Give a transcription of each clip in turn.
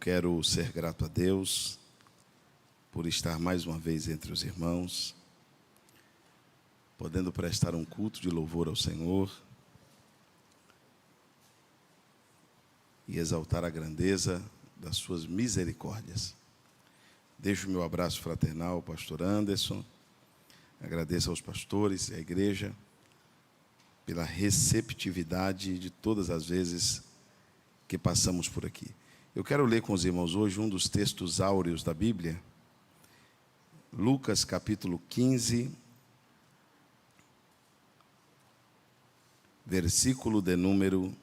quero ser grato a Deus por estar mais uma vez entre os irmãos, podendo prestar um culto de louvor ao Senhor e exaltar a grandeza das suas misericórdias. Deixo o meu abraço fraternal ao pastor Anderson, agradeço aos pastores e à igreja pela receptividade de todas as vezes que passamos por aqui. Eu quero ler com os irmãos hoje um dos textos áureos da Bíblia, Lucas capítulo 15, versículo de número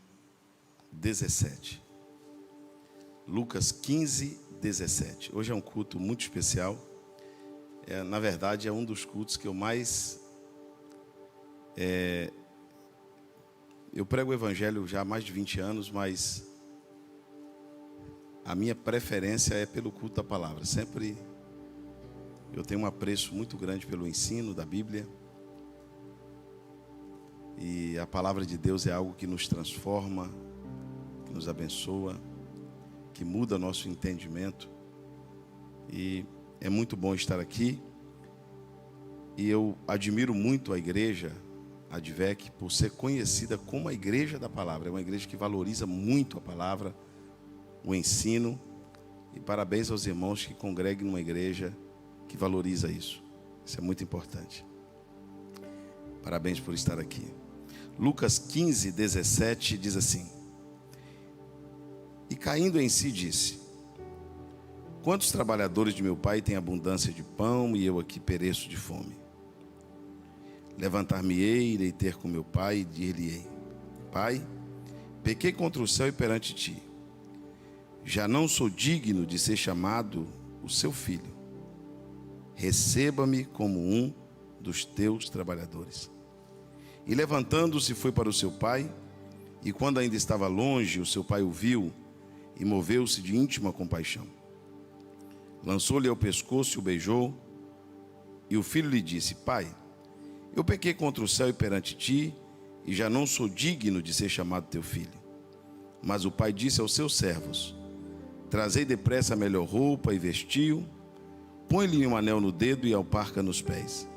17. Lucas 15, 17. Hoje é um culto muito especial. Na verdade, é um dos cultos que eu mais... Eu prego o Evangelho já há mais de 20 anos, mas a minha preferência é pelo culto da palavra. Sempre eu tenho um apreço muito grande pelo ensino da Bíblia. E a palavra de Deus é algo que nos transforma, que nos abençoa, que muda nosso entendimento. E é muito bom estar aqui. E eu admiro muito a igreja Advec por ser conhecida como a igreja da palavra. É uma igreja que valoriza muito a palavra, o ensino. E parabéns aos irmãos que congreguem numa igreja que valoriza isso. Isso é muito importante. Parabéns por estar aqui. Lucas 15, 17 diz assim: E caindo em si disse: Quantos trabalhadores de meu pai têm abundância de pão e eu aqui pereço de fome? Levantar-me-ei, irei ter com meu pai e dir-lhe-ei: Pai, pequei contra o céu e perante ti. Já não sou digno de ser chamado o seu filho. Receba-me como um dos teus trabalhadores. E levantando-se foi para o seu pai, e quando ainda estava longe, o seu pai o viu e moveu-se de íntima compaixão. Lançou-lhe ao pescoço e o beijou, e o filho lhe disse: Pai, eu pequei contra o céu e perante ti, e já não sou digno de ser chamado teu filho. Mas o pai disse aos seus servos: Trazei depressa a melhor roupa e vestiu, põe-lhe um anel no dedo e alparca nos pés.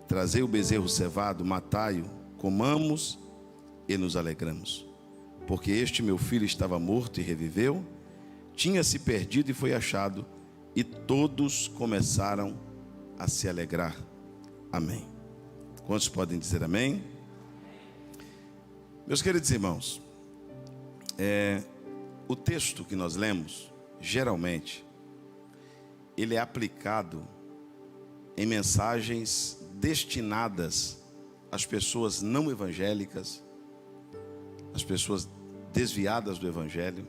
Trazei o bezerro cevado, matai-o, comamos e nos alegramos. Porque este meu filho estava morto e reviveu, tinha-se perdido e foi achado, e todos começaram a se alegrar. Amém. Quantos podem dizer amém? Meus queridos irmãos, o texto que nós lemos, geralmente, ele é aplicado em mensagens destinadas às pessoas não evangélicas, às pessoas desviadas do Evangelho.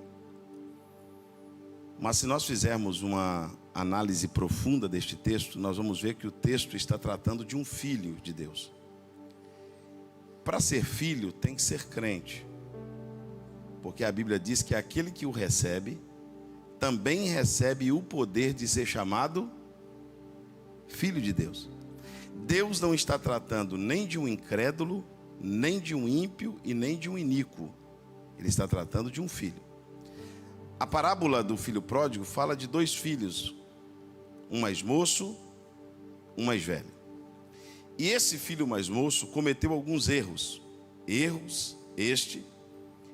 Mas se nós fizermos uma análise profunda deste texto, nós vamos ver que o texto está tratando de um filho de Deus. Para ser filho, tem que ser crente. Porque a Bíblia diz que aquele que o recebe, também recebe o poder de ser chamado filho de Deus. Deus não está tratando nem de um incrédulo, nem de um ímpio e nem de um iníquo. Ele está tratando de um filho. A parábola do filho pródigo fala de dois filhos, um mais moço, um mais velho. E esse filho mais moço cometeu alguns erros este,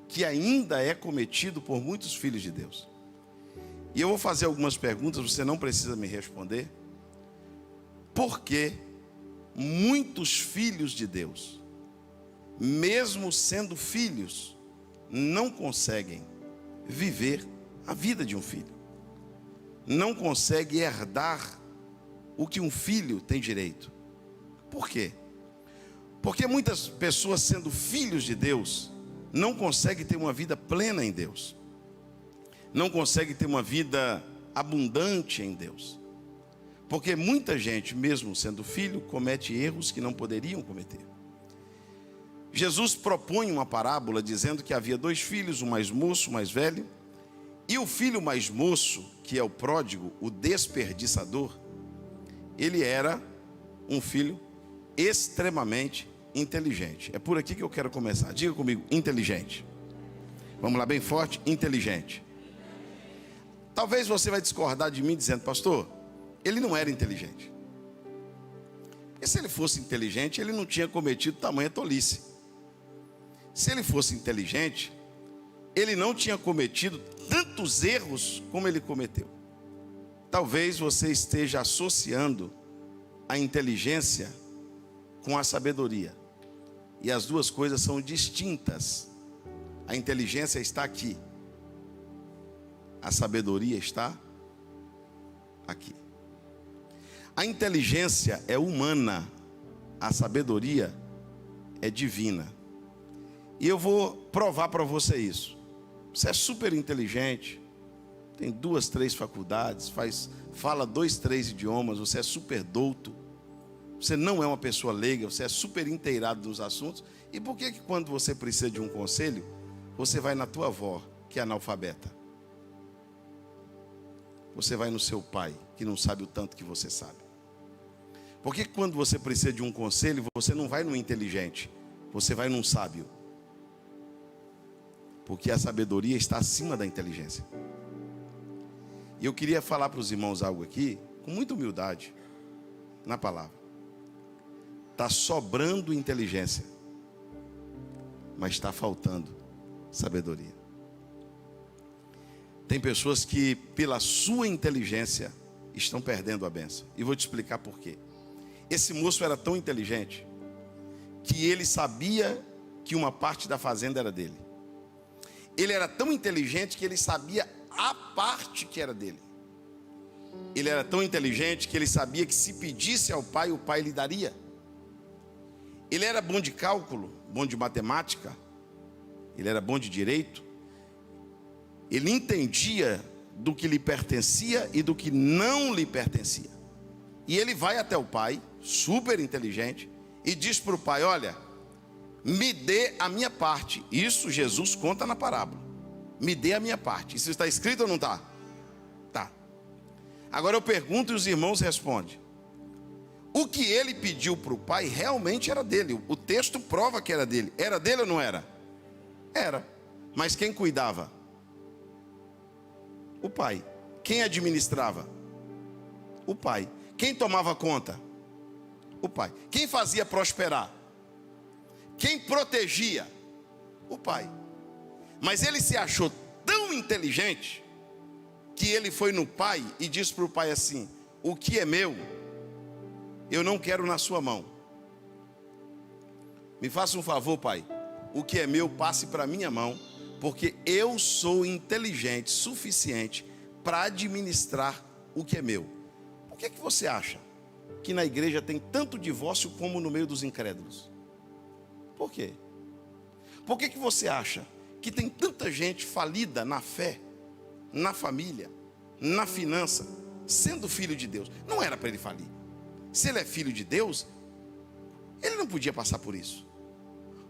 que ainda é cometido por muitos filhos de Deus. E eu vou fazer algumas perguntas, você não precisa me responder. Por que muitos filhos de Deus, mesmo sendo filhos, não conseguem viver a vida de um filho? Não conseguem herdar o que um filho tem direito. Por quê? Porque muitas pessoas, sendo filhos de Deus, não conseguem ter uma vida plena em Deus. Não conseguem ter uma vida abundante em Deus. Porque muita gente, mesmo sendo filho, comete erros que não poderiam cometer. Jesus propõe uma parábola dizendo que havia dois filhos, um mais moço, um mais velho. E o filho mais moço, que é o pródigo, o desperdiçador, ele era um filho extremamente inteligente. É por aqui que eu quero começar. Diga comigo, inteligente. Vamos lá, bem forte, inteligente. Talvez você vai discordar de mim dizendo: pastor, ele não era inteligente. Porque se ele fosse inteligente, ele não tinha cometido tamanha tolice. Se ele fosse inteligente, ele não tinha cometido tantos erros como ele cometeu. Talvez você esteja associando a inteligência com a sabedoria. E as duas coisas são distintas. A inteligência está aqui. A sabedoria está aqui. A inteligência é humana, a sabedoria é divina. E eu vou provar para você isso. Você é super inteligente, tem 2, 3 faculdades, fala 2, 3 idiomas, você é super douto, você não é uma pessoa leiga, você é super inteirado nos assuntos. E por que quando você precisa de um conselho, você vai na tua avó, que é analfabeta? Você vai no seu pai, que não sabe o tanto que você sabe? Por que quando você precisa de um conselho, você não vai no inteligente, você vai num sábio? Porque a sabedoria está acima da inteligência. E eu queria falar para os irmãos algo aqui, com muita humildade, na palavra. Está sobrando inteligência, mas está faltando sabedoria. Tem pessoas que, pela sua inteligência, estão perdendo a bênção. E vou te explicar por quê. Esse moço era tão inteligente que ele sabia que uma parte da fazenda era dele. Ele era tão inteligente que ele sabia a parte que era dele. Ele era tão inteligente que ele sabia que se pedisse ao pai, o pai lhe daria. Ele era bom de cálculo, bom de matemática, ele era bom de direito. Ele entendia do que lhe pertencia e do que não lhe pertencia. E ele vai até o pai, super inteligente, e diz para o pai: olha, me dê a minha parte. Isso Jesus conta na parábola. Me dê a minha parte. Isso está escrito ou não está? Tá. Agora eu pergunto e os irmãos respondem. O que ele pediu para o pai realmente era dele. O texto prova que era dele. Era dele ou não era? Era. Mas quem cuidava? O pai. Quem administrava? O pai. Quem tomava conta? O pai. Quem fazia prosperar? Quem protegia? O pai. Mas ele se achou tão inteligente que ele foi no pai e disse para o pai assim: o que é meu, eu não quero na sua mão. Me faça um favor, pai. O que é meu, passe para minha mão, porque eu sou inteligente suficiente para administrar o que é meu. Por que você acha que na igreja tem tanto divórcio como no meio dos incrédulos? Por quê? Por que você acha que tem tanta gente falida na fé, na família, na finança, sendo filho de Deus? Não era para ele falir. Se ele é filho de Deus, ele não podia passar por isso.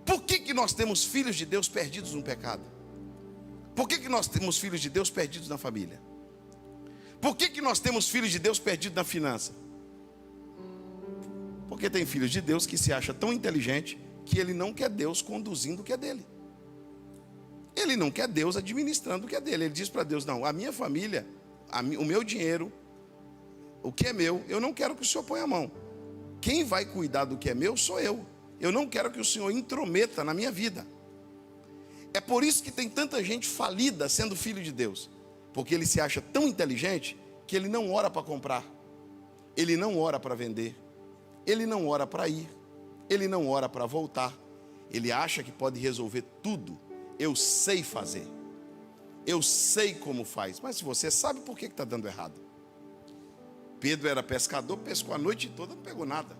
Por que nós temos filhos de Deus perdidos no pecado? Por que nós temos filhos de Deus perdidos na família? Por que nós temos filhos de Deus perdidos na finança? Porque tem filhos de Deus que se acha tão inteligente que ele não quer Deus conduzindo o que é dele. Ele não quer Deus administrando o que é dele. Ele diz para Deus: não, a minha família, o meu dinheiro, o que é meu, eu não quero que o Senhor ponha a mão. Quem vai cuidar do que é meu sou eu. Eu não quero que o Senhor intrometa na minha vida. É por isso que tem tanta gente falida sendo filho de Deus. Porque ele se acha tão inteligente que ele não ora para comprar. Ele não ora para vender. Ele não ora para ir. Ele não ora para voltar. Ele acha que pode resolver tudo. Eu sei fazer. Eu sei como faz. Mas se você sabe, por que está dando errado? Pedro era pescador, pescou a noite toda, não pegou nada.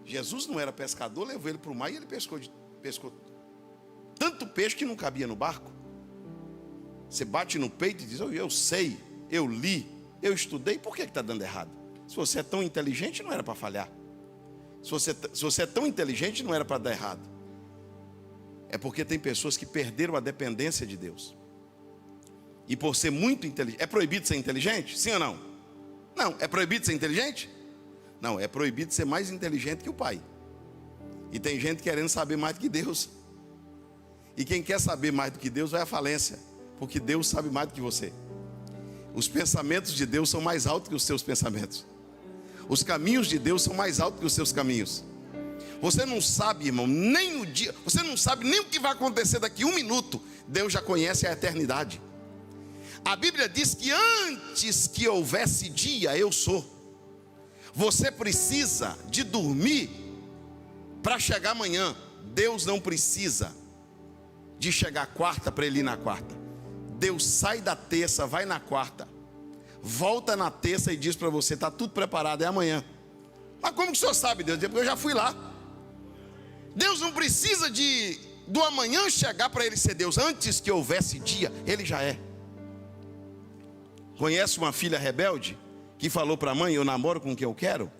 Jesus não era pescador, levou ele para o mar e ele pescou tanto peixe que não cabia no barco. Você bate no peito e diz: eu sei, eu li, eu estudei. Por que está dando errado? Se você é tão inteligente, não era para falhar. Se você é tão inteligente, não era para dar errado. É porque tem pessoas que perderam a dependência de Deus. E por ser muito inteligente. É proibido ser inteligente? Sim ou não? Não. É proibido ser inteligente? Não. É proibido ser mais inteligente que o pai. E tem gente querendo saber mais do que Deus. E quem quer saber mais do que Deus vai à falência. Porque Deus sabe mais do que você. Os pensamentos de Deus são mais altos que os seus pensamentos. Os caminhos de Deus são mais altos que os seus caminhos. Você não sabe, irmão, nem o dia, você não sabe nem o que vai acontecer daqui 1 minuto. Deus já conhece a eternidade. A Bíblia diz que antes que houvesse dia, eu sou. Você precisa de dormir para chegar amanhã. Deus não precisa de chegar quarta para ele ir na quarta. Deus sai da terça, vai na quarta, volta na terça e diz para você: está tudo preparado, é amanhã. Mas como que o senhor sabe, Deus? Porque eu já fui lá. Deus não precisa do amanhã chegar para ele ser Deus. Antes que houvesse dia, ele já é. Conhece uma filha rebelde que falou para a mãe: eu namoro com quem eu quero,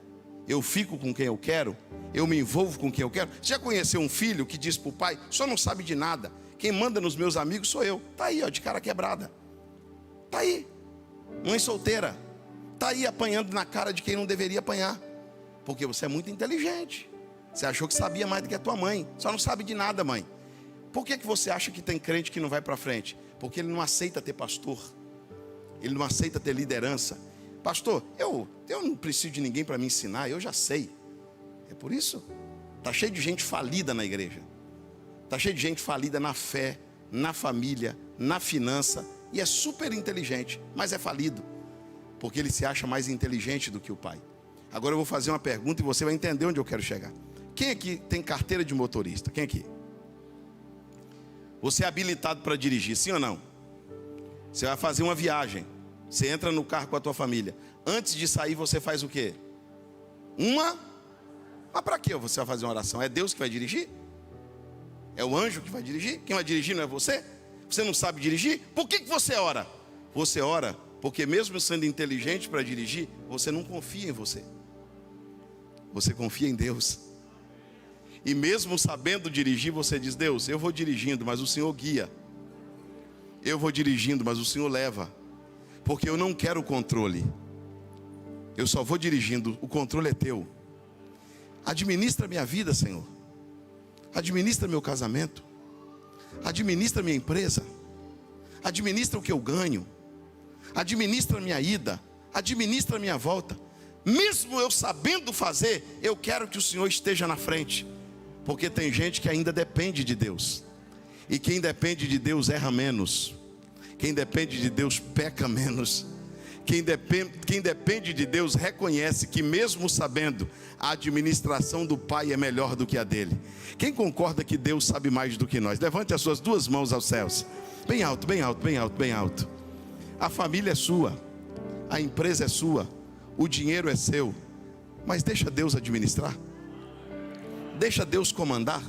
eu fico com quem eu quero, eu me envolvo com quem eu quero? Você já conheceu um filho que diz para o pai: o senhor não sabe de nada, quem manda nos meus amigos sou eu? Está aí, ó, de cara quebrada. Está aí, mãe solteira. Está aí apanhando na cara de quem não deveria apanhar. Porque você é muito inteligente. Você achou que sabia mais do que a tua mãe. Só não sabe de nada, mãe. Por que você acha que tem crente que não vai para frente? Porque ele não aceita ter pastor. Ele não aceita ter liderança. Pastor, eu não preciso de ninguém para me ensinar, eu já sei. É por isso. Está cheio de gente falida na igreja. Está cheio de gente falida na fé, na família, na finança. E é super inteligente, mas é falido. Porque ele se acha mais inteligente do que o pai. Agora eu vou fazer uma pergunta e você vai entender onde eu quero chegar. Quem aqui tem carteira de motorista? Quem aqui? Você é habilitado para dirigir, sim ou não? Você vai fazer uma viagem. Você entra no carro com a tua família. Antes de sair você faz o quê? Mas para que você vai fazer uma oração? É Deus que vai dirigir? É o anjo que vai dirigir? Quem vai dirigir não é você? Você não sabe dirigir? Por que você ora? Você ora porque mesmo sendo inteligente para dirigir, você não confia em você. Você confia em Deus. E mesmo sabendo dirigir, você diz: Deus, eu vou dirigindo, mas o Senhor guia. Eu vou dirigindo, mas o Senhor leva. Porque eu não quero o controle. Eu só vou dirigindo, o controle é teu. Administra minha vida, Senhor. Administra meu casamento. Administra minha empresa. Administra o que eu ganho. Administra minha ida. Administra minha volta. Mesmo eu sabendo fazer, eu quero que o Senhor esteja na frente. Porque tem gente que ainda depende de Deus. E quem depende de Deus erra menos. Quem depende de Deus peca menos. Quem depende de Deus reconhece que mesmo sabendo, a administração do Pai é melhor do que a dele. Quem concorda que Deus sabe mais do que nós? Levante as suas duas mãos aos céus. Bem alto, bem alto, bem alto, bem alto. A família é sua. A empresa é sua. O dinheiro é seu. Mas deixa Deus administrar. Deixa Deus comandar.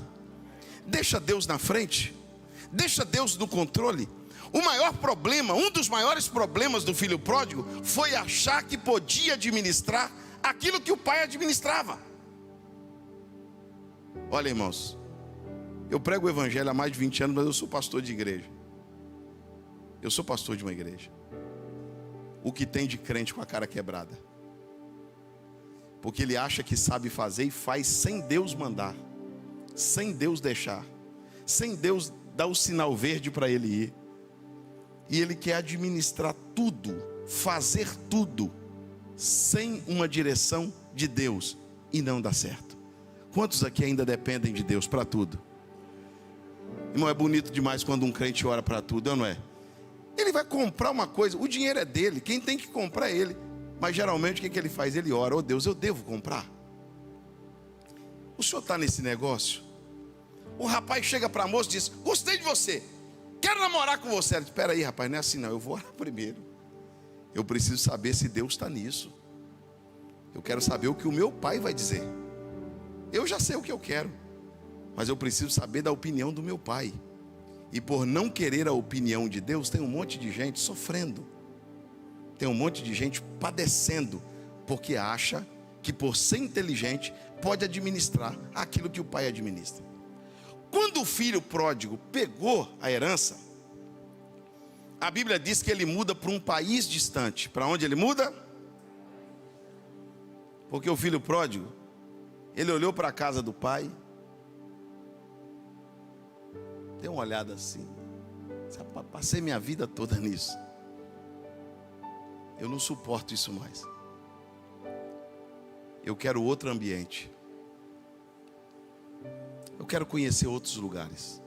Deixa Deus na frente. Deixa Deus no controle. O maior problema, um dos maiores problemas do filho pródigo foi achar que podia administrar aquilo que o pai administrava. Olha, irmãos, eu prego o evangelho há mais de 20 anos, mas eu sou pastor de igreja. Eu sou pastor de uma igreja. O que tem de crente com a cara quebrada? Porque ele acha que sabe fazer e faz sem Deus mandar, sem Deus deixar, sem Deus dar o sinal verde para ele ir. E ele quer administrar tudo, fazer tudo, sem uma direção de Deus, e não dá certo. Quantos aqui ainda dependem de Deus para tudo? Irmão, é bonito demais quando um crente ora para tudo, não é? Ele vai comprar uma coisa, o dinheiro é dele, quem tem que comprar é ele. Mas geralmente o que ele faz? Ele ora: oh Deus, eu devo comprar? O senhor está nesse negócio? O rapaz chega para a moça e diz: gostei de você, quero namorar com você. Ela diz: espera aí, rapaz, não é assim não, eu vou orar primeiro. Eu preciso saber se Deus está nisso. Eu quero saber o que o meu pai vai dizer. Eu já sei o que eu quero, mas eu preciso saber da opinião do meu pai. E por não querer a opinião de Deus, tem um monte de gente sofrendo. Tem um monte de gente padecendo, porque acha que por ser inteligente pode administrar aquilo que o pai administra. Quando o filho pródigo pegou a herança, a Bíblia diz que ele muda para um país distante. Para onde ele muda? Porque o filho pródigo, ele olhou para a casa do pai, deu uma olhada assim: passei minha vida toda nisso. Eu não suporto isso mais. Eu quero outro ambiente. Eu quero conhecer outros lugares.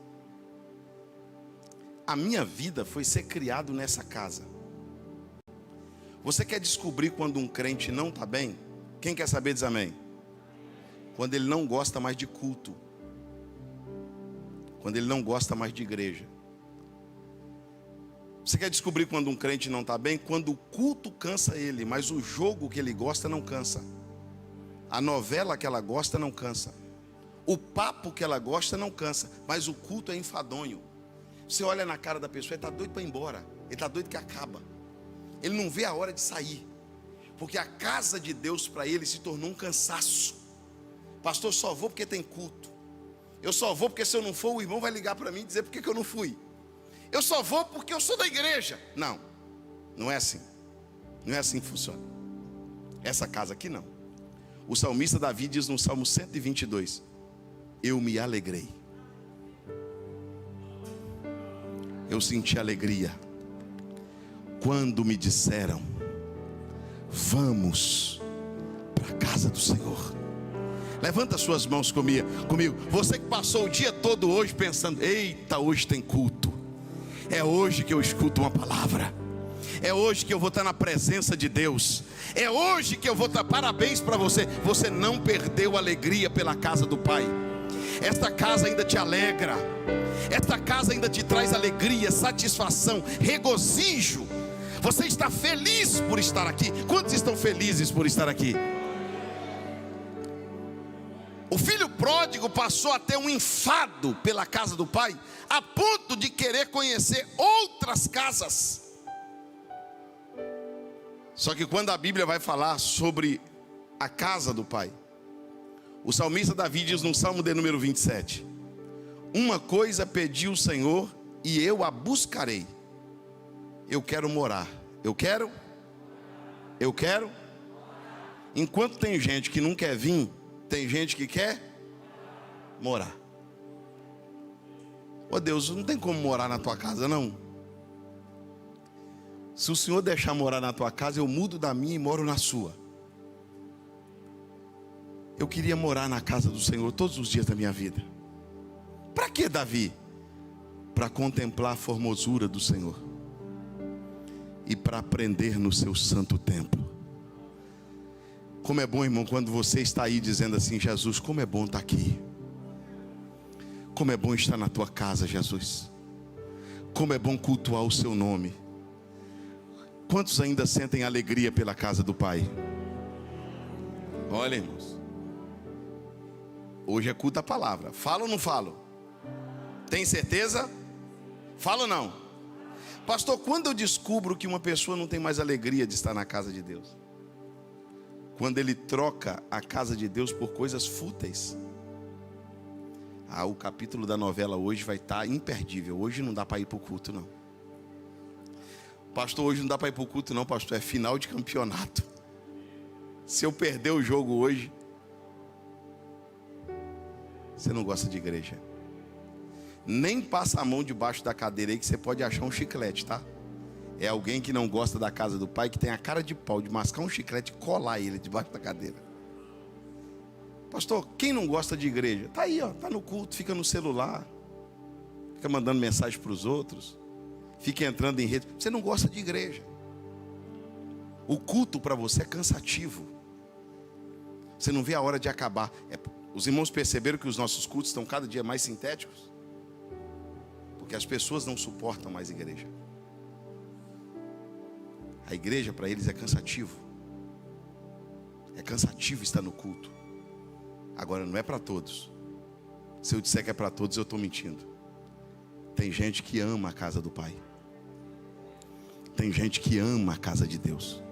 A minha vida foi ser criado nessa casa. Você quer descobrir quando um crente não está bem? Quem quer saber diz amém? Quando ele não gosta mais de culto. Quando ele não gosta mais de igreja. Você quer descobrir quando um crente não está bem? Quando o culto cansa ele, mas o jogo que ele gosta não cansa. A novela que ela gosta não cansa. O papo que ela gosta não cansa, mas o culto é enfadonho. Você olha na cara da pessoa, ele está doido para ir embora. Ele está doido que acaba. Ele não vê a hora de sair. Porque a casa de Deus para ele se tornou um cansaço. Pastor, só vou porque tem culto. Eu só vou porque se eu não for, o irmão vai ligar para mim e dizer por que eu não fui. Eu só vou porque eu sou da igreja. Não, não é assim. Não é assim que funciona. Essa casa aqui não. O salmista Davi diz no Salmo 122: eu me alegrei. Eu senti alegria quando me disseram: vamos para a casa do Senhor. Levanta suas mãos comigo. Você que passou o dia todo hoje pensando: eita, hoje tem culto. É hoje que eu escuto uma palavra. É hoje que eu vou estar na presença de Deus. É hoje que eu vou estar. Parabéns para você. Você não perdeu a alegria pela casa do Pai. Esta casa ainda te alegra. Esta casa ainda te traz alegria, satisfação, regozijo. Você está feliz por estar aqui. Quantos estão felizes por estar aqui? O filho pródigo passou a ter um enfado pela casa do pai, a ponto de querer conhecer outras casas. Só que quando a Bíblia vai falar sobre a casa do pai, o salmista Davi diz no Salmo de número 27: uma coisa pedi ao Senhor e eu a buscarei. Eu quero morar. Eu quero. Enquanto tem gente que não quer vir, tem gente que quer morar. Ô Deus, não tem como morar na tua casa não. Se o Senhor deixar morar na tua casa, eu mudo da minha e moro na sua. Eu queria morar na casa do Senhor todos os dias da minha vida. Para que, Davi? Para contemplar a formosura do Senhor e para aprender no seu santo templo. Como é bom, irmão, quando você está aí dizendo assim: Jesus, como é bom estar aqui. Como é bom estar na tua casa, Jesus. Como é bom cultuar o seu nome. Quantos ainda sentem alegria pela casa do Pai? Olha, irmãos, hoje é culto a palavra. Falo ou não falo? Tem certeza? Falo ou não? Pastor, quando eu descubro que uma pessoa não tem mais alegria de estar na casa de Deus? Quando ele troca a casa de Deus por coisas fúteis. O capítulo da novela hoje vai estar imperdível. Hoje não dá para ir para o culto não. Pastor, hoje não dá para ir para o culto não, pastor. É final de campeonato. Se eu perder o jogo hoje, você não gosta de igreja. Nem passa a mão debaixo da cadeira aí que você pode achar um chiclete, tá? É alguém que não gosta da casa do pai, que tem a cara de pau de mascar um chiclete e colar ele debaixo da cadeira. Pastor, quem não gosta de igreja? Tá aí, ó, tá no culto, fica no celular, fica mandando mensagem para os outros, fica entrando em rede. Você não gosta de igreja. O culto para você é cansativo. Você não vê a hora de acabar. Os irmãos perceberam que os nossos cultos estão cada dia mais sintéticos? Porque as pessoas não suportam mais igreja. A igreja para eles é cansativo. É cansativo estar no culto. Agora não é para todos. Se eu disser que é para todos, eu estou mentindo. Tem gente que ama a casa do Pai. Tem gente que ama a casa de Deus.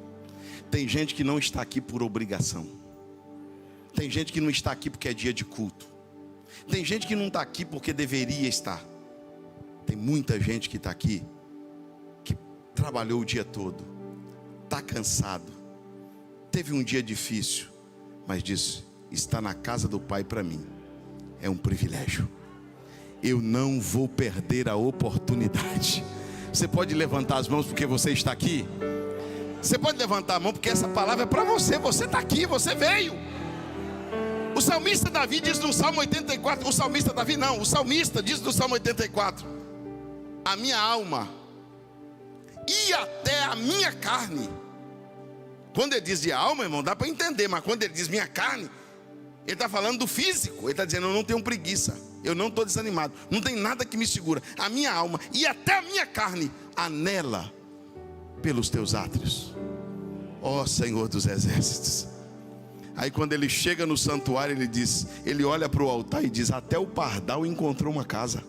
Tem gente que não está aqui por obrigação. Tem gente que não está aqui porque é dia de culto. Tem gente que não está aqui porque deveria estar. Tem muita gente que está aqui, que trabalhou o dia todo, está cansado, teve um dia difícil, mas disse: estar na casa do Pai para mim é um privilégio. Eu não vou perder a oportunidade. Você pode levantar as mãos porque você está aqui? Você pode levantar a mão, porque essa palavra é para você. Você está aqui, você veio. O salmista Davi diz no Salmo 84. O salmista Davi não, o salmista diz no Salmo 84: a minha alma e até a minha carne. Quando ele diz de alma, irmão, dá para entender. Mas quando ele diz minha carne, ele está falando do físico. Ele está dizendo, eu não tenho preguiça, eu não estou desanimado, não tem nada que me segura. A minha alma e até a minha carne anela pelos teus átrios, ó Senhor dos exércitos. Aí quando ele chega no santuário, ele diz, ele olha para o altar e diz, até o pardal encontrou uma casa,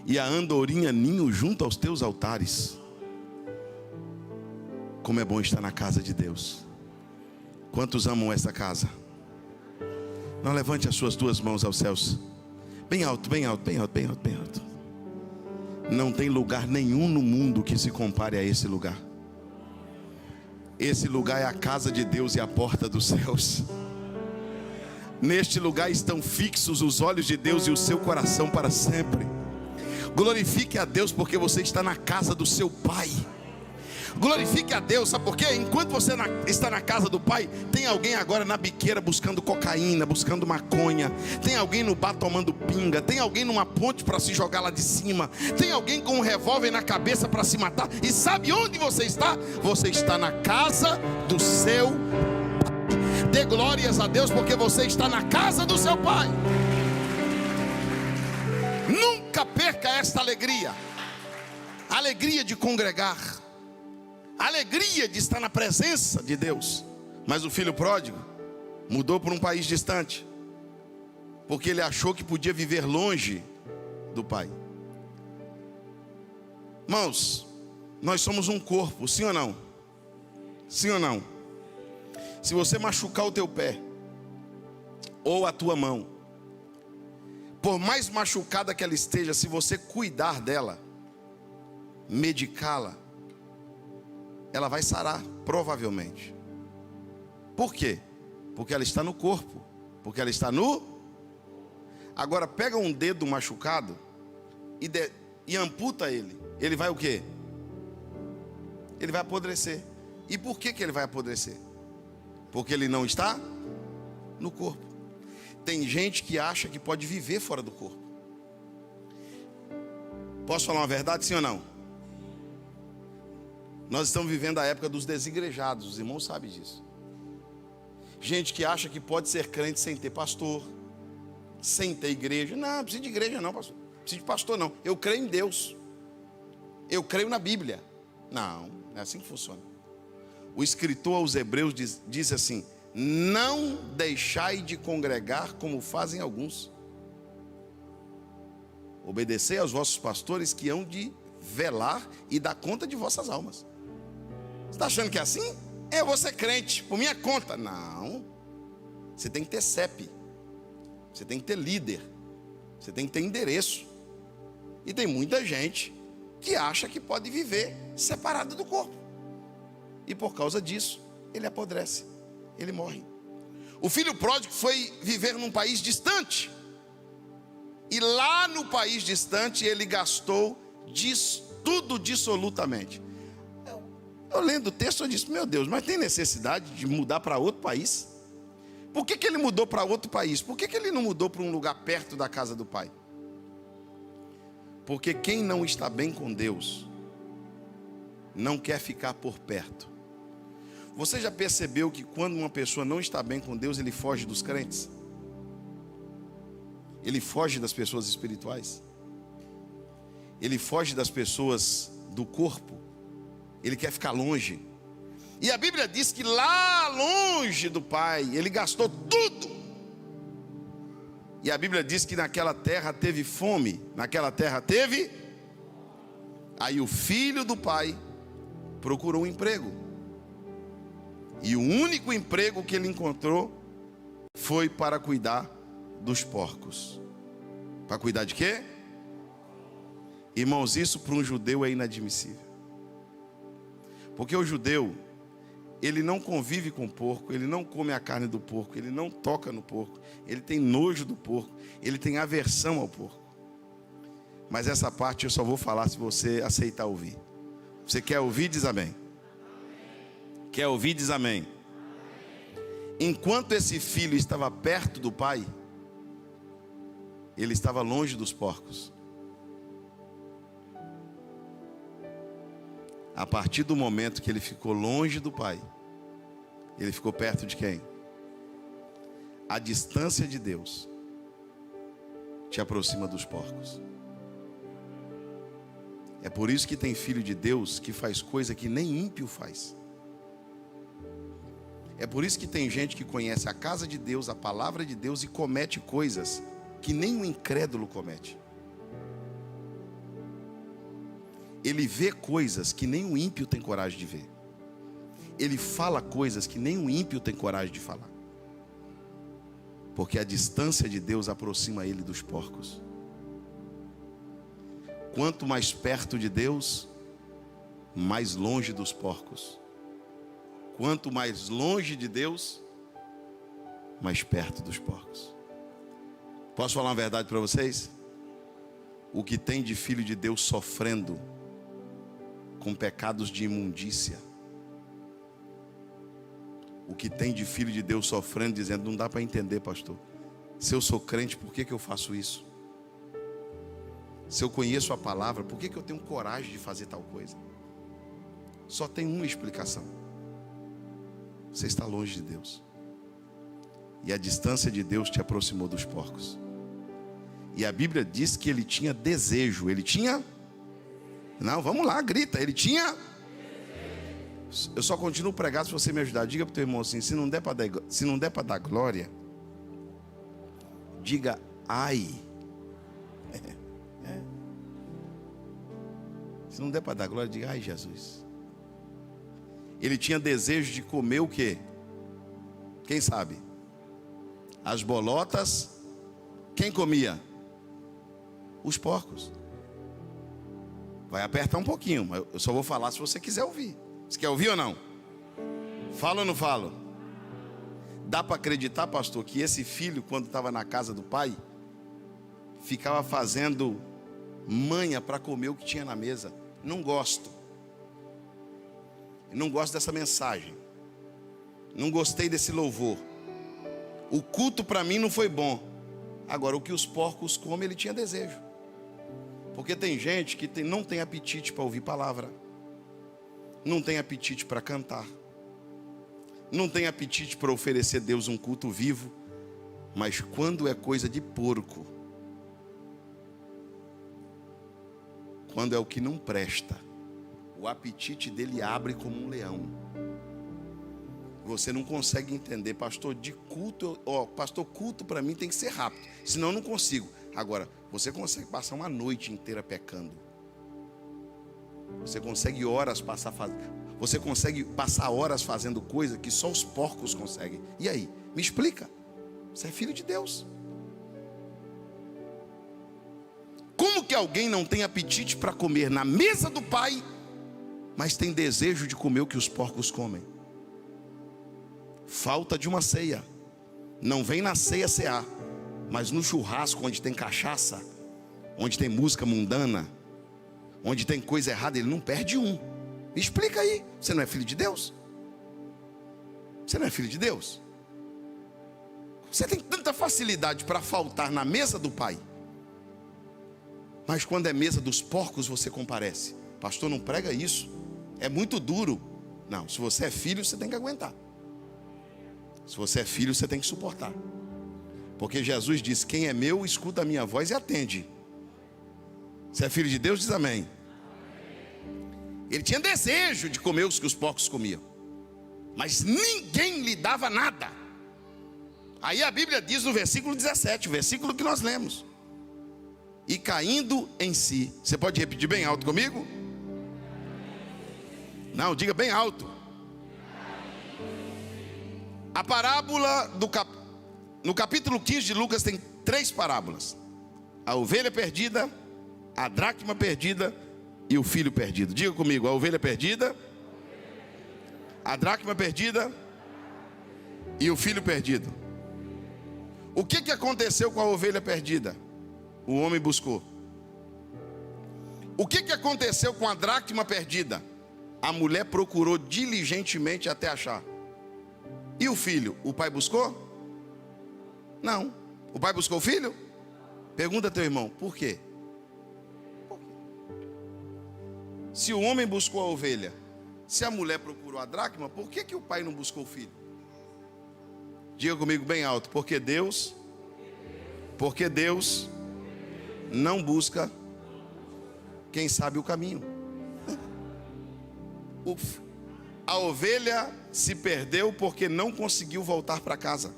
e a andorinha ninho junto aos teus altares. Como é bom estar na casa de Deus. Quantos amam essa casa? Não, levante as suas duas mãos aos céus, bem alto, bem alto, bem alto, bem alto, bem alto. Não tem lugar nenhum no mundo que se compare a esse lugar. Esse lugar é a casa de Deus e a porta dos céus. Neste lugar estão fixos os olhos de Deus e o seu coração para sempre. Glorifique a Deus porque você está na casa do seu Pai. Glorifique a Deus, sabe por quê? Enquanto você está na casa do Pai, tem alguém agora na biqueira buscando cocaína, buscando maconha. Tem alguém no bar tomando pinga. Tem alguém numa ponte para se jogar lá de cima. Tem alguém com um revólver na cabeça para se matar. E sabe onde você está? Você está na casa do seu Pai. Dê glórias a Deus porque você está na casa do seu Pai. Nunca perca esta alegria. A alegria de congregar, a alegria de estar na presença de Deus. Mas o filho pródigo mudou para um país distante, porque ele achou que podia viver longe do pai. Irmãos, nós somos um corpo, sim ou não? Sim ou não? Se você machucar o teu pé ou a tua mão, por mais machucada que ela esteja, se você cuidar dela, medicá-la, ela vai sarar, provavelmente. Por quê? Porque ela está no corpo. Porque ela está no... Agora pega um dedo machucado e amputa ele. Ele vai o quê? Ele vai apodrecer. E por que ele vai apodrecer? Porque ele não está no corpo. Tem gente que acha que pode viver fora do corpo. Posso falar uma verdade, sim ou não? Nós estamos vivendo a época dos desigrejados, os irmãos sabem disso. Gente que acha que pode ser crente sem ter pastor, sem ter igreja. Não, não precisa de igreja não, pastor. Não precisa de pastor não. Eu creio em Deus. Eu creio na Bíblia. Não, é assim que funciona. O escritor aos Hebreus diz assim: não deixai de congregar como fazem alguns. Obedecei aos vossos pastores que hão de velar e dar conta de vossas almas. Você está achando que é assim? Eu vou ser crente por minha conta. Não. Você tem que ter CEP. Você tem que ter líder. Você tem que ter endereço. E tem muita gente que acha que pode viver separado do corpo. E por causa disso, ele apodrece. Ele morre. O filho pródigo foi viver num país distante. E lá no país distante ele gastou tudo dissolutamente. Eu lendo o texto eu disse, meu Deus, mas tem necessidade de mudar para outro país? Por que ele mudou para outro país? Por que ele não mudou para um lugar perto da casa do pai? Porque quem não está bem com Deus não quer ficar por perto. Você já percebeu que quando uma pessoa não está bem com Deus, ele foge dos crentes? Ele foge das pessoas espirituais? Ele foge das pessoas do corpo? Ele quer ficar longe. E a Bíblia diz que lá longe do Pai, ele gastou tudo. E a Bíblia diz que naquela terra teve fome. Naquela terra teve. Aí o filho do pai procurou um emprego. E o único emprego que ele encontrou foi para cuidar dos porcos. Para cuidar de quê? Irmãos, isso para um judeu é inadmissível. Porque o judeu, ele não convive com o porco, ele não come a carne do porco, ele não toca no porco, ele tem nojo do porco, ele tem aversão ao porco. Mas essa parte eu só vou falar se você aceitar ouvir. Você quer ouvir? Diz amém. Quer ouvir, diz amém. Enquanto esse filho estava perto do pai, ele estava longe dos porcos. A partir do momento que ele ficou longe do pai, ele ficou perto de quem? A distância de Deus te aproxima dos porcos. É por isso que tem filho de Deus que faz coisa que nem ímpio faz. É por isso que tem gente que conhece a casa de Deus, a palavra de Deus, e comete coisas que nem o incrédulo comete. Ele vê coisas que nem o ímpio tem coragem de ver. Ele fala coisas que nem o ímpio tem coragem de falar. Porque a distância de Deus aproxima ele dos porcos. Quanto mais perto de Deus, mais longe dos porcos. Quanto mais longe de Deus, mais perto dos porcos. Posso falar uma verdade para vocês? O que tem de filho de Deus sofrendo com pecados de imundícia, o que tem de filho de Deus sofrendo, dizendo: não dá para entender, pastor. Se eu sou crente, por que eu faço isso? Se eu conheço a palavra, por que eu tenho coragem de fazer tal coisa? Só tem uma explicação: você está longe de Deus. E a distância de Deus te aproximou dos porcos. E a Bíblia diz que ele tinha desejo. Ele tinha... Não, vamos lá, grita. Ele tinha... Eu só continuo pregando se você me ajudar. Diga para o teu irmão assim: se não der para dar glória, diga ai. Se não der para dar glória, diga ai, Jesus. Ele tinha desejo de comer o quê? Quem sabe? As bolotas. Quem comia? Os porcos. Vai apertar um pouquinho, mas eu só vou falar se você quiser ouvir. Você quer ouvir ou não? Falo ou não falo? Dá para acreditar, pastor, que esse filho, quando estava na casa do pai, ficava fazendo manha para comer o que tinha na mesa? Não gosto. Não gosto dessa mensagem. Não gostei desse louvor. O culto para mim não foi bom. Agora, o que os porcos comem, ele tinha desejo. Porque tem gente que não tem apetite para ouvir palavra, não tem apetite para cantar, não tem apetite para oferecer a Deus um culto vivo. Mas quando é coisa de porco, quando é o que não presta, o apetite dele abre como um leão. Você não consegue entender, pastor, de culto, pastor, culto para mim tem que ser rápido, senão eu não consigo. Agora, você consegue passar uma noite inteira pecando. Você consegue passar horas fazendo coisa que só os porcos conseguem. E aí, me explica. Você é filho de Deus. Como que alguém não tem apetite para comer na mesa do pai, mas tem desejo de comer o que os porcos comem? Falta de uma ceia. Não vem na ceia cear, mas no churrasco onde tem cachaça, onde tem música mundana, onde tem coisa errada, ele não perde um. Me explica aí. Você não é filho de Deus? Você não é filho de Deus? Você tem tanta facilidade para faltar na mesa do pai, mas quando é mesa dos porcos você comparece. Pastor, não prega isso, é muito duro. Não, se você é filho, você tem que aguentar. Se você é filho, você tem que suportar. Porque Jesus disse: quem é meu, escuta a minha voz e atende. Você é filho de Deus, diz amém. Ele tinha desejo de comer os que os porcos comiam, mas ninguém lhe dava nada. Aí a Bíblia diz no versículo 17, o versículo que nós lemos: e caindo em si. Você pode repetir bem alto comigo? Não, diga bem alto. A parábola no capítulo 15 de Lucas tem 3 parábolas: a ovelha perdida, a dracma perdida e o filho perdido. Diga comigo: a ovelha perdida, a dracma perdida e o filho perdido. O que aconteceu com a ovelha perdida? O homem buscou. O que aconteceu com a dracma perdida? A mulher procurou diligentemente até achar. E o filho? O pai buscou? Não. O pai buscou o filho? Pergunta a teu irmão, por quê? Se o homem buscou a ovelha, se a mulher procurou a dracma, por que o pai não buscou o filho? Diga comigo bem alto, porque Deus não busca quem sabe o caminho. A ovelha se perdeu porque não conseguiu voltar para casa.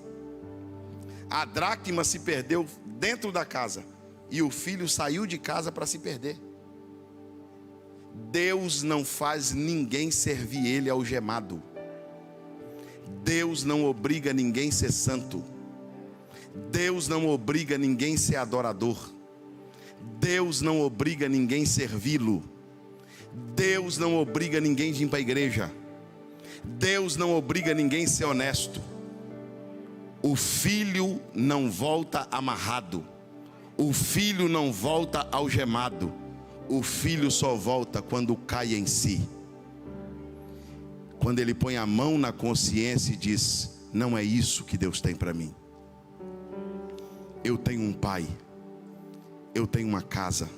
A dracma se perdeu dentro da casa e o filho saiu de casa para se perder. Deus não faz ninguém servir ele algemado. Deus não obriga ninguém a ser santo. Deus não obriga ninguém a ser adorador. Deus não obriga ninguém a servi-lo. Deus não obriga ninguém a ir para a igreja. Deus não obriga ninguém a ser honesto. O filho não volta amarrado. O filho não volta algemado. O filho só volta quando cai em si. Quando ele põe a mão na consciência e diz: não é isso que Deus tem para mim. Eu tenho um pai. Eu tenho uma casa.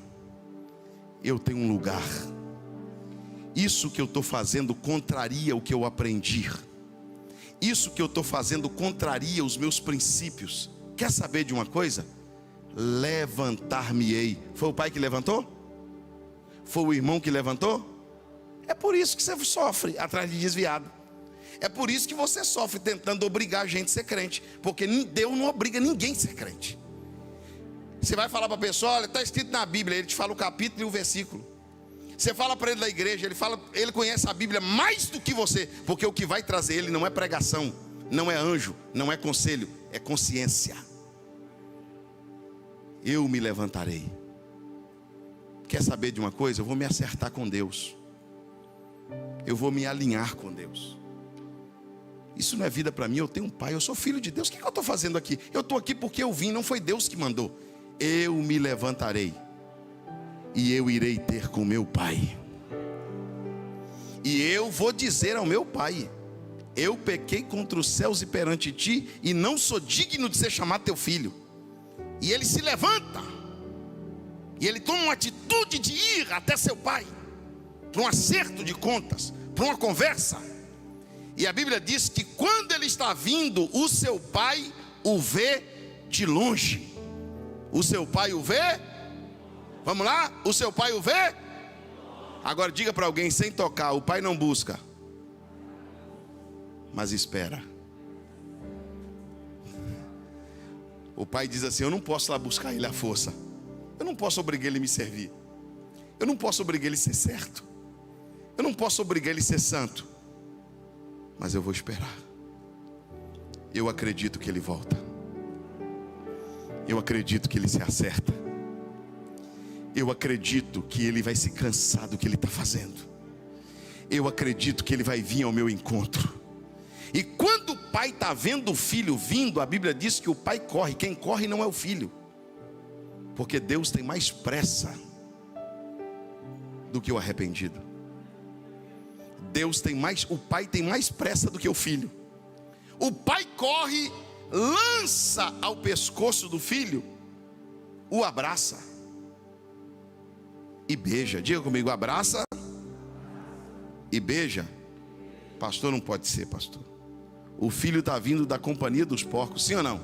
Eu tenho um lugar. Isso que eu estou fazendo contraria o que eu aprendi. Isso que eu estou fazendo contraria os meus princípios. Quer saber de uma coisa? Levantar-me-ei. Foi o pai que levantou? Foi o irmão que levantou? É por isso que você sofre atrás de desviado. É por isso que você sofre tentando obrigar a gente a ser crente. Porque Deus não obriga ninguém a ser crente. Você vai falar para a pessoa: olha, está escrito na Bíblia. Ele te fala o capítulo e o versículo. Você fala para ele da igreja, ele conhece a Bíblia mais do que você. Porque o que vai trazer ele não é pregação, não é anjo, não é conselho, é consciência. Eu me levantarei. Quer saber de uma coisa? Eu vou me acertar com Deus. Eu vou me alinhar com Deus. Isso não é vida para mim. Eu tenho um pai, eu sou filho de Deus. O que eu estou fazendo aqui? Eu estou aqui porque eu vim, não foi Deus que mandou. Eu me levantarei e eu irei ter com meu pai. E eu vou dizer ao meu pai: eu pequei contra os céus e perante ti, e não sou digno de ser chamado teu filho. E ele se levanta, e ele toma uma atitude de ir até seu pai, para um acerto de contas, para uma conversa. E a Bíblia diz que quando ele está vindo, o seu pai o vê de longe. O seu pai o vê? Vamos lá? O seu pai o vê? Agora diga para alguém sem tocar: o pai não busca, mas espera. O pai diz assim: eu não posso lá buscar ele à força. Eu não posso obrigar ele a me servir. Eu não posso obrigar ele a ser certo. Eu não posso obrigar ele a ser santo. Mas eu vou esperar. Eu acredito que ele volta. Eu acredito que ele se acerta. Eu acredito que ele vai se cansar do que ele está fazendo. Eu acredito que ele vai vir ao meu encontro. E quando o pai está vendo o filho vindo, a Bíblia diz que o pai corre. Quem corre não é o filho, porque Deus tem mais pressa do que o arrependido. O pai tem mais pressa do que o filho. O pai corre, lança ao pescoço do filho, o abraça e beija. Diga comigo: abraça e beija. Pastor, não pode ser, pastor. O filho está vindo da companhia dos porcos, sim ou não?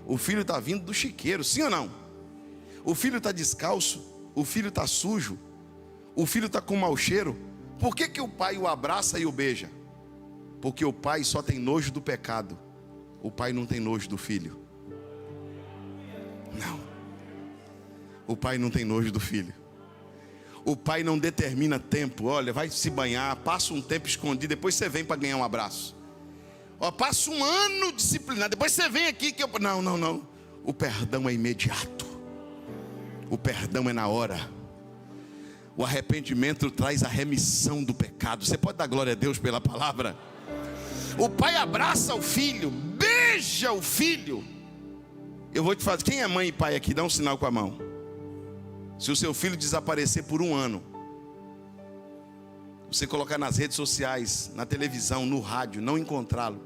O filho está vindo do chiqueiro, sim ou não? O filho está descalço, o filho está sujo, o filho está com mau cheiro. Por que o pai o abraça e o beija? Porque o pai só tem nojo do pecado. O pai não tem nojo do filho. Não. O pai não tem nojo do filho. O pai não determina tempo. Olha, vai se banhar, passa um tempo escondido, depois você vem para ganhar um abraço. Ó, passa um ano disciplinado, depois você vem aqui que eu... Não. O perdão é imediato. O perdão é na hora. O arrependimento traz a remissão do pecado. Você pode dar glória a Deus pela palavra? O pai abraça o filho, beija o filho. Eu vou te fazer, quem é mãe e pai aqui? Dá um sinal com a mão. Se o seu filho desaparecer por um ano, Você colocar nas redes sociais, na televisão, no rádio, não encontrá-lo.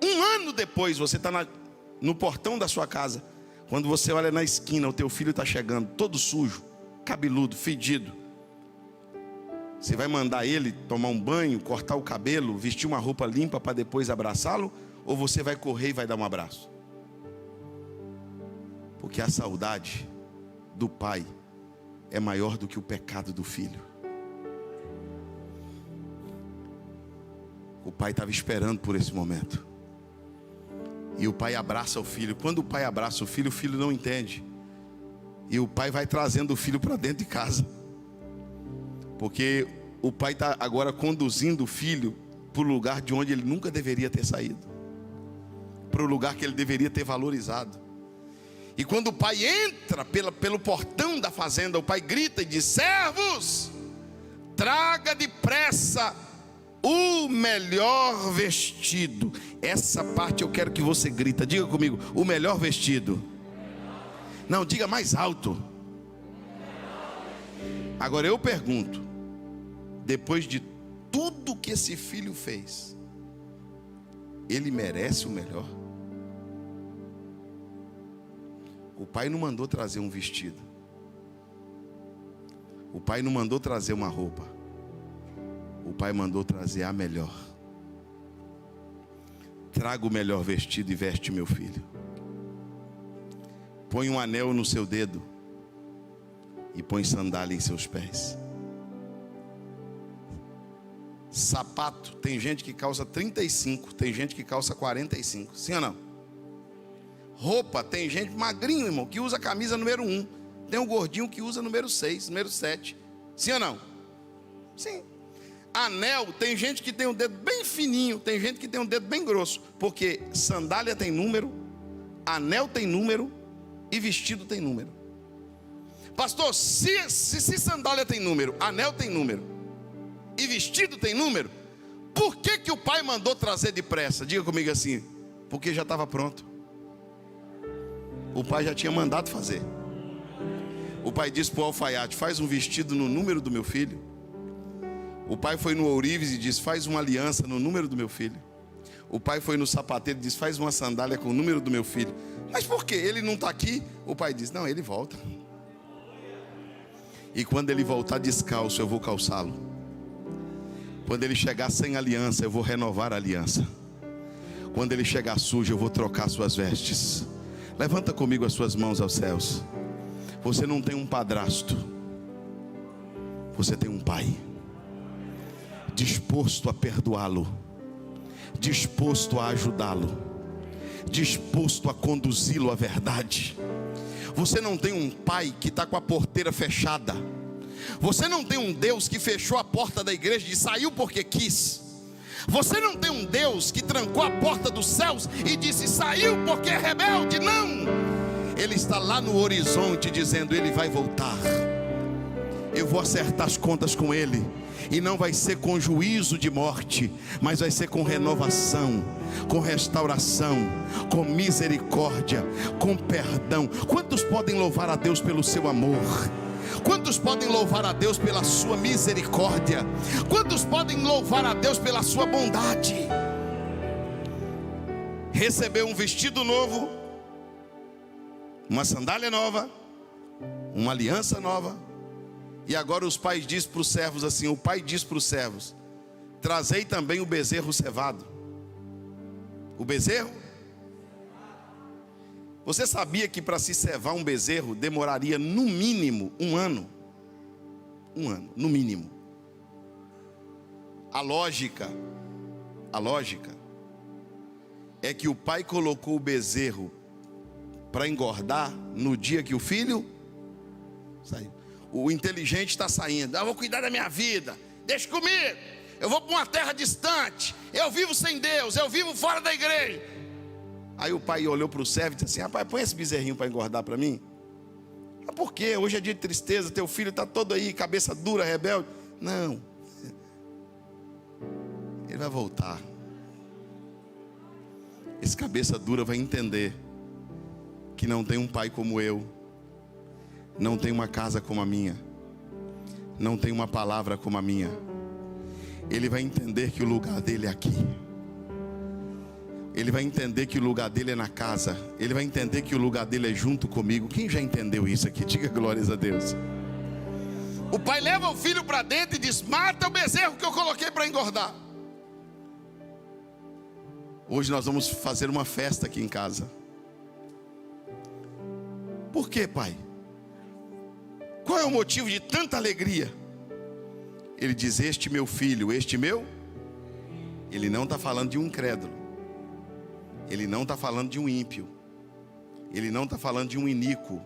1 ano depois, você está no portão da sua casa. Quando você olha na esquina, o teu filho está chegando, todo sujo, cabeludo, fedido. Você vai mandar ele tomar um banho, cortar o cabelo, vestir uma roupa limpa para depois abraçá-lo? Ou você vai correr e vai dar um abraço? Porque a saudade do pai é maior do que o pecado do filho. O pai estava esperando por esse momento. E o pai abraça o filho. Quando o pai abraça o filho não entende. E o pai vai trazendo o filho para dentro de casa. Porque o pai está agora conduzindo o filho para o lugar de onde ele nunca deveria ter saído. Para o lugar que ele deveria ter valorizado. E quando o pai entra pelo portão da fazenda, o pai grita e diz: servos, traga depressa o melhor vestido. Essa parte eu quero que você grita. Diga comigo: o melhor vestido. Não, diga mais alto. Agora eu pergunto, depois de tudo que esse filho fez, ele merece o melhor? O pai não mandou trazer um vestido. O pai não mandou trazer uma roupa. O pai mandou trazer a melhor. Traga o melhor vestido e veste meu filho. Põe um anel no seu dedo e põe sandália em seus pés. Sapato, tem gente que calça 35, tem gente que calça 45, sim ou não? Roupa, tem gente magrinho, irmão, que usa camisa número 1. Tem um gordinho que usa número 6, número 7, sim ou não? Sim. Anel, tem gente que tem um dedo bem fininho, tem gente que tem um dedo bem grosso. Porque sandália tem número, anel tem número e vestido tem número. Pastor, se sandália tem número, anel tem número e vestido tem número, por que o pai mandou trazer depressa? Diga comigo assim: porque já estava pronto. O pai já tinha mandado fazer. O pai disse para o alfaiate: faz um vestido no número do meu filho. O pai foi no ourives e disse: faz uma aliança no número do meu filho. O pai foi no sapateiro e disse: faz uma sandália com o número do meu filho. Mas por quê? Ele não está aqui? O pai disse: não, ele volta. E quando ele voltar descalço, eu vou calçá-lo. Quando ele chegar sem aliança, eu vou renovar a aliança. Quando ele chegar sujo, eu vou trocar suas vestes. Levanta comigo as suas mãos aos céus. Você não tem um padrasto, você tem um pai disposto a perdoá-lo, disposto a ajudá-lo, disposto a conduzi-lo à verdade. Você não tem um pai que está com a porteira fechada. Você não tem um Deus que fechou a porta da igreja e saiu porque quis. Você não tem um Deus que trancou a porta dos céus e disse: saiu porque é rebelde. Não, Ele está lá no horizonte dizendo: Ele vai voltar. Eu vou acertar as contas com Ele. E não vai ser com juízo de morte, mas vai ser com renovação, com restauração, com misericórdia, com perdão. Quantos podem louvar a Deus pelo seu amor? Quantos podem louvar a Deus pela sua misericórdia? Quantos podem louvar a Deus pela sua bondade? Recebeu um vestido novo, uma sandália nova, uma aliança nova. E agora os pais dizem para os servos assim: o pai diz para os servos: trazei também o bezerro cevado. O bezerro? Você sabia que para se cevar um bezerro demoraria no mínimo 1 ano? 1 ano, no mínimo. A lógica é que o pai colocou o bezerro para engordar no dia que o filho saiu. O inteligente está saindo: eu vou cuidar da minha vida, deixa comigo, eu vou para uma terra distante, eu vivo sem Deus, eu vivo fora da igreja. Aí o pai olhou para o servo e disse assim: rapaz, põe esse bezerrinho para engordar para mim. Mas por quê? Hoje é dia de tristeza, teu filho está todo aí, cabeça dura, rebelde. Não, ele vai voltar. Esse cabeça dura vai entender que não tem um pai como eu, não tem uma casa como a minha, não tem uma palavra como a minha, ele vai entender que o lugar dele é aqui. Ele vai entender que o lugar dele é na casa. Ele vai entender que o lugar dele é junto comigo. Quem já entendeu isso aqui? Diga glórias a Deus. O pai leva o filho para dentro e diz: mata o bezerro que eu coloquei para engordar. Hoje nós vamos fazer uma festa aqui em casa. Por quê, pai? Qual é o motivo de tanta alegria? Ele diz: este meu filho, este meu. Ele não está falando de um incrédulo. Ele não está falando de um ímpio. Ele não está falando de um iníquo.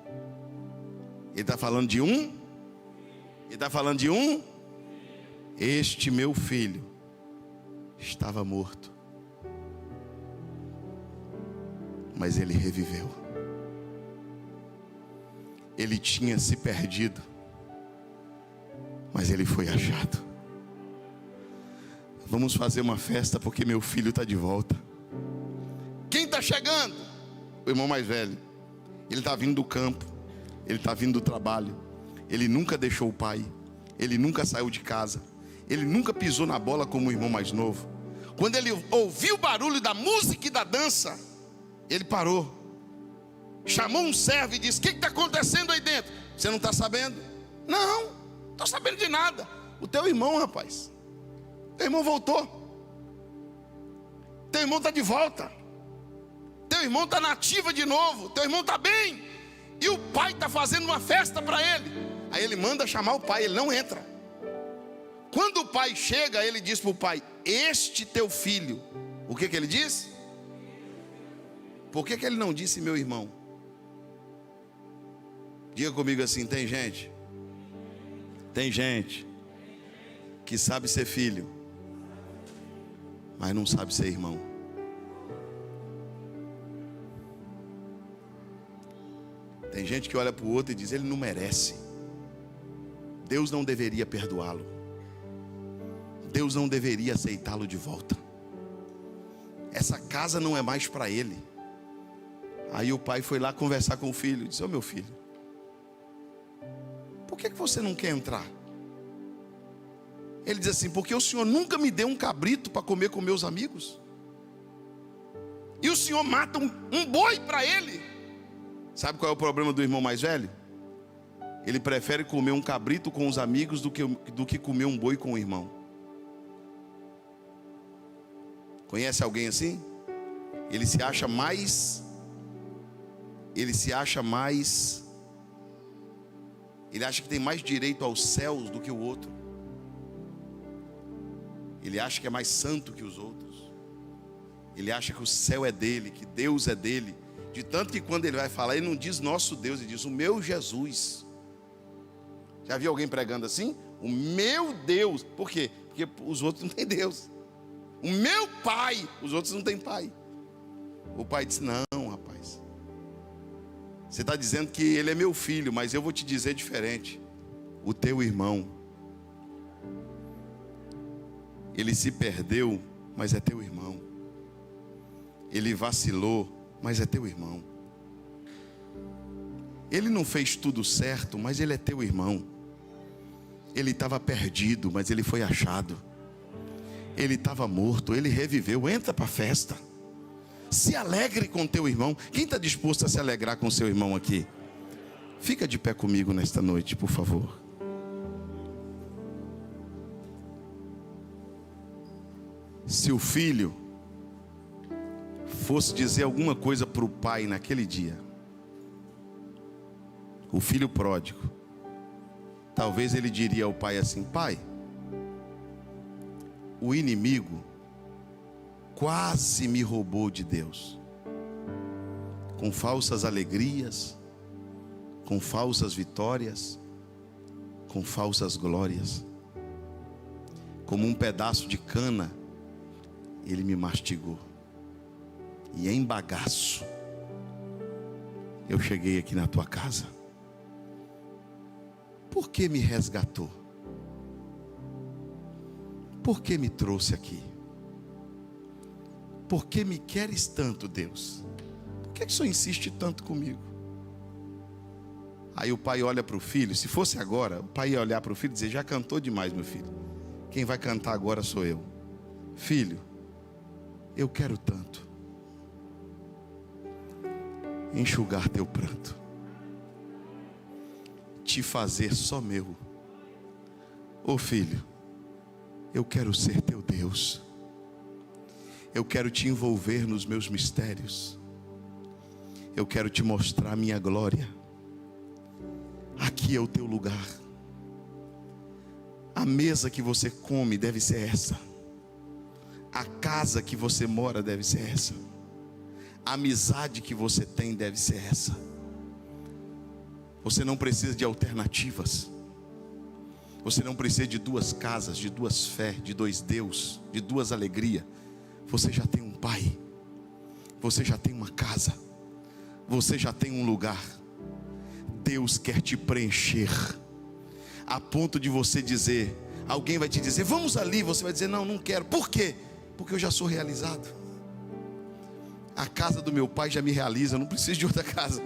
Ele está falando de um. Ele está falando de um. Este meu filho estava morto, mas ele reviveu. Ele tinha se perdido, mas ele foi achado. Vamos fazer uma festa porque meu filho está de volta. Quem está chegando? O irmão mais velho. Ele está vindo do campo. Ele está vindo do trabalho. Ele nunca deixou o pai. Ele nunca saiu de casa. Ele nunca pisou na bola como o irmão mais novo. Quando ele ouviu o barulho da música e da dança, ele parou. Chamou um servo e disse: o que está acontecendo aí dentro? Você não está sabendo? Não, não estou sabendo de nada. O teu irmão, rapaz. Teu irmão voltou. Teu irmão está de volta. Teu irmão está na ativa de novo. Teu irmão está bem. E o pai está fazendo uma festa para ele. Aí ele manda chamar o pai, ele não entra. Quando o pai chega, ele diz para o pai: este teu filho. O que ele disse? Por que ele não disse meu irmão? Diga comigo assim: tem gente que sabe ser filho, mas não sabe ser irmão. Tem gente que olha para o outro e diz: ele não merece. Deus não deveria perdoá-lo. Deus não deveria aceitá-lo de volta. Essa casa não é mais para ele. Aí o pai foi lá conversar com o filho. Disse: ô meu filho, por que você não quer entrar? Ele diz assim: porque o senhor nunca me deu um cabrito para comer com meus amigos. E o senhor mata um boi para ele. Sabe qual é o problema do irmão mais velho? Ele prefere comer um cabrito com os amigos do que comer um boi com o irmão. Conhece alguém assim? Ele se acha mais. Ele acha que tem mais direito aos céus do que o outro. Ele acha que é mais santo que os outros. Ele acha que o céu é dele, que Deus é dele. De tanto que quando ele vai falar, ele não diz nosso Deus, ele diz o meu Jesus. Já viu alguém pregando assim? O meu Deus. Por quê? Porque os outros não têm Deus. O meu pai, os outros não têm pai. O pai disse: não, rapaz. Você está dizendo que ele é meu filho, mas eu vou te dizer diferente. O teu irmão, ele se perdeu, mas é teu irmão. Ele vacilou, mas é teu irmão. Ele não fez tudo certo, mas ele é teu irmão. Ele estava perdido, mas ele foi achado. Ele estava morto, ele reviveu. Entra para a festa. Se alegre com teu irmão. Quem está disposto a se alegrar com seu irmão aqui? Fica de pé comigo nesta noite, por favor. Se o filho fosse dizer alguma coisa para o pai naquele dia, o filho pródigo, talvez ele diria ao pai assim: pai, o inimigo quase me roubou de Deus, com falsas alegrias, com falsas vitórias, com falsas glórias. Como um pedaço de cana, ele me mastigou. E em bagaço, eu cheguei aqui na tua casa. Por que me resgatou? Por que me trouxe aqui? Por que me queres tanto, Deus? Por que o Senhor insiste tanto comigo? Aí o pai olha para o filho. Se fosse agora, o pai ia olhar para o filho e dizer: já cantou demais, meu filho. Quem vai cantar agora sou eu. Filho, eu quero tanto enxugar teu pranto, te fazer só meu. Ô filho, eu quero ser teu Deus. Eu quero te envolver nos meus mistérios. Eu quero te mostrar a minha glória. Aqui é o teu lugar. A mesa que você come deve ser essa. A casa que você mora deve ser essa. A amizade que você tem deve ser essa. Você não precisa de alternativas. Você não precisa de duas casas, de duas fé, de dois Deus, de duas alegrias. Você já tem um pai. Você já tem uma casa. Você já tem um lugar. Deus quer te preencher a ponto de você dizer, alguém vai te dizer, vamos ali, você vai dizer, não, não quero. Por quê? Porque eu já sou realizado. A casa do meu pai já me realiza, eu não preciso de outra casa.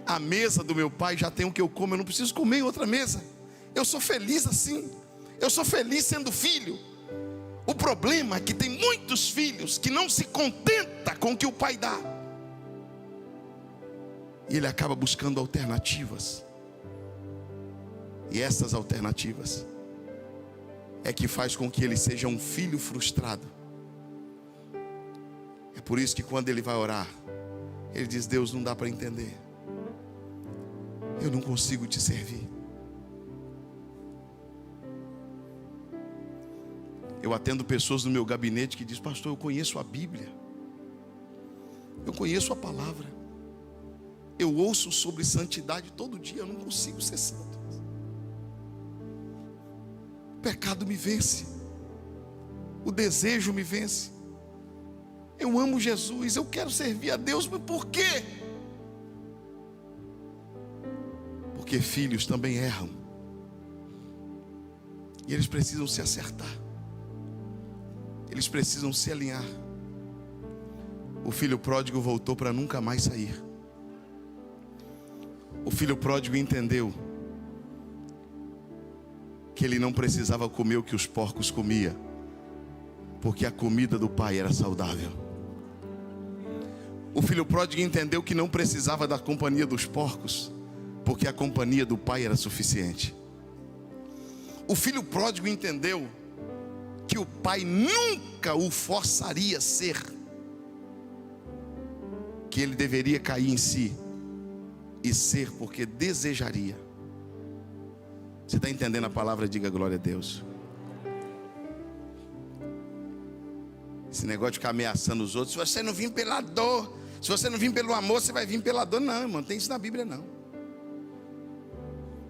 A mesa do meu pai já tem o que eu como, eu não preciso comer em outra mesa. Eu sou feliz assim. Eu sou feliz sendo filho. O problema é que tem muitos filhos que não se contenta com o que o pai dá. E ele acaba buscando alternativas. E essas alternativas é que faz com que ele seja um filho frustrado. É por isso que quando ele vai orar, ele diz, Deus, não dá para entender. Eu não consigo te servir. Eu atendo pessoas no meu gabinete que dizem, pastor, eu conheço a Bíblia. Eu conheço a palavra. Eu ouço sobre santidade todo dia, eu não consigo ser santo. O pecado me vence. O desejo me vence. Eu amo Jesus, eu quero servir a Deus, mas por quê? Porque filhos também erram. E eles precisam se acertar. Eles precisam se alinhar. O filho pródigo voltou para nunca mais sair. O filho pródigo entendeu que ele não precisava comer o que os porcos comiam, porque a comida do pai era saudável. O filho pródigo entendeu que não precisava da companhia dos porcos, porque a companhia do pai era suficiente. O filho pródigo entendeu que o pai nunca o forçaria a ser, que ele deveria cair em si e ser porque desejaria. Você está entendendo a palavra? Diga glória a Deus. Esse negócio de ficar ameaçando os outros, se você não vir pela dor, se você não vir pelo amor, você vai vir pela dor. Não, irmão, não tem isso na Bíblia não.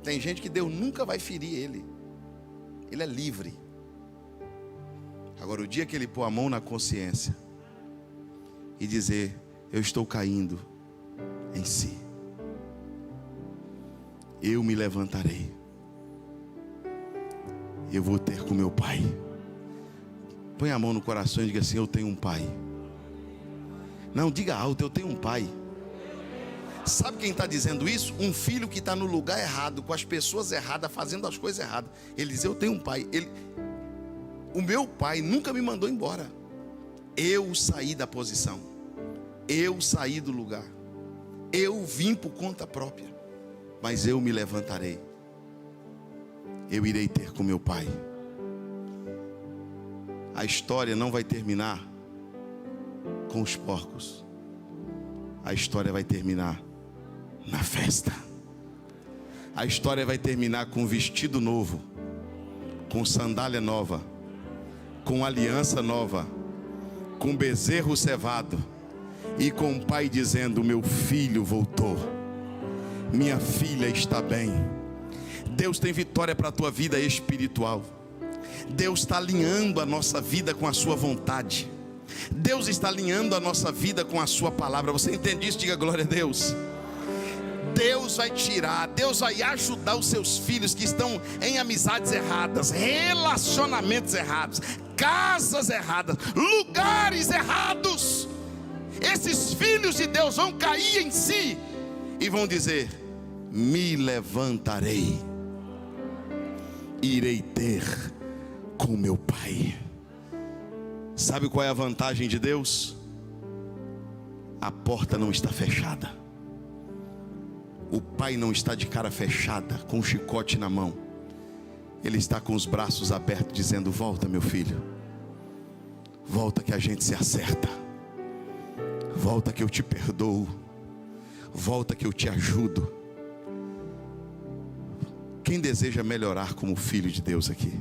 Tem gente que Deus nunca vai ferir ele. Ele é livre. Agora o dia que ele pôr a mão na consciência e dizer, eu estou caindo em si, eu me levantarei. Eu vou ter com meu pai. Põe a mão no coração e diga assim, eu tenho um pai. Não, diga alto, eu tenho um pai. Sabe quem está dizendo isso? Um filho que está no lugar errado, com as pessoas erradas, fazendo as coisas erradas. Ele diz, eu tenho um pai. O meu pai nunca me mandou embora. Eu saí da posição. Eu saí do lugar. Eu vim por conta própria. Mas eu me levantarei. Eu irei ter com meu pai. A história não vai terminar com os porcos. A história vai terminar na festa. A história vai terminar com vestido novo, com sandália nova, com aliança nova, com bezerro cevado e com o pai dizendo, meu filho voltou, minha filha está bem. Deus tem vitória para a tua vida espiritual. Deus está alinhando a nossa vida com a sua vontade. Deus está alinhando a nossa vida com a sua palavra. Você entende isso? Diga glória a Deus. Deus vai tirar, Deus vai ajudar os seus filhos que estão em amizades erradas, relacionamentos errados, casas erradas, lugares errados. Esses filhos de Deus vão cair em si e vão dizer, me levantarei, irei ter com meu Pai. Sabe qual é a vantagem de Deus? A porta não está fechada. O Pai não está de cara fechada, com um chicote na mão. Ele está com os braços abertos, dizendo: volta, meu filho. Volta que a gente se acerta. Volta que eu te perdoo. Volta que eu te ajudo. Quem deseja melhorar como filho de Deus aqui?